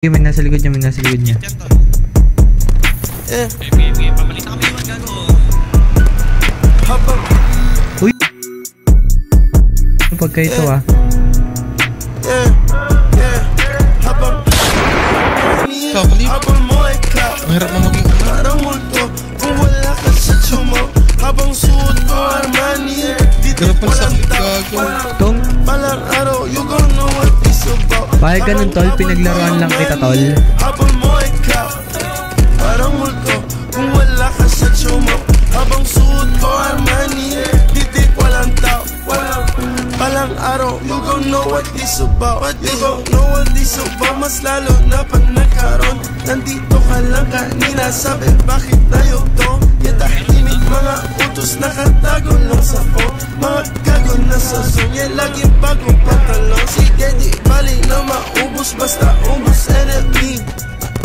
May nasa likod niya, may nasa likod niya. Pabalita kami naman, gago. Uy! Pagka ito ah. Kabalip. Mahirap na maging parang multo. Kung wala ka sa tsumo, habang suot ko Armani. Hirap pa sa gago. Tong? Palang araw, you gon' know what this about. Bakit ganun tol? Pinaglaruan lang kita tol. Habang mo ikaw, parang multo. Kung wala ka sa tsumo, habang suot ko Armani. Didik walang tao, palang araw, you gon' know what this about. You gon' know what this about. Mas lalo na pag nagkaroon. Nandito ka lang kanina, sabi bakit tayo to? Tahimik mga utos nakatago lang sa phone. Mga gago na sa zone, yan laging bagong pantalon. Sige di bali na maubos, basta ubos enemy.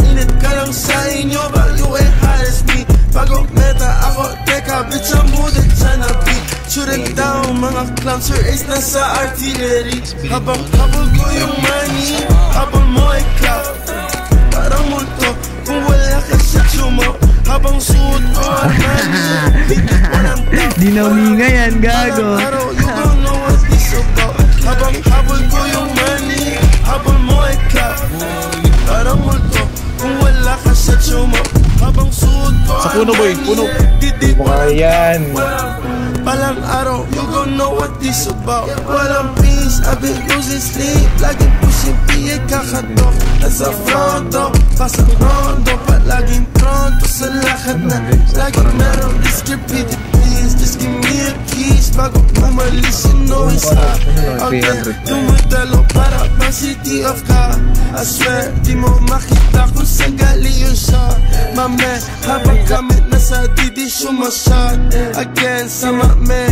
Init ka lang sa inyo, but you ain't hot as me. Pagong meta ako, teka bitch I'm wounded dyan na beat. Shooting down mga clowns, your ace nasa artillery. Habang habol ko yung money, habol mo ikaw. Parang multo, kung wala ka sa tsumo. Habang suot ko Armani, bitik walang tao. Di na uminga yan, gago. Araw, you gon' know what this about. Habang habol ko yung money, habol mo ikaw. Parang multo, kung wala ka sa tsumo. Habang suot ko sa puno boy, puno. Didik walang yan. Palang araw, you gon' know what this about. Walang peace, I've been losing sleep. Laging pushing piye, kakatok. Nasa fronto, pasang rondo. Palaging pronto sa lahat na. Laging merong descriptive please. Just give me a kiss bago umalis yung noise ha. Okay, tumutalo para pa city of ka. I swear, di mo makita kung sa gali yung shot. Mame, habang kami nasa didi sumasad. Again, sama me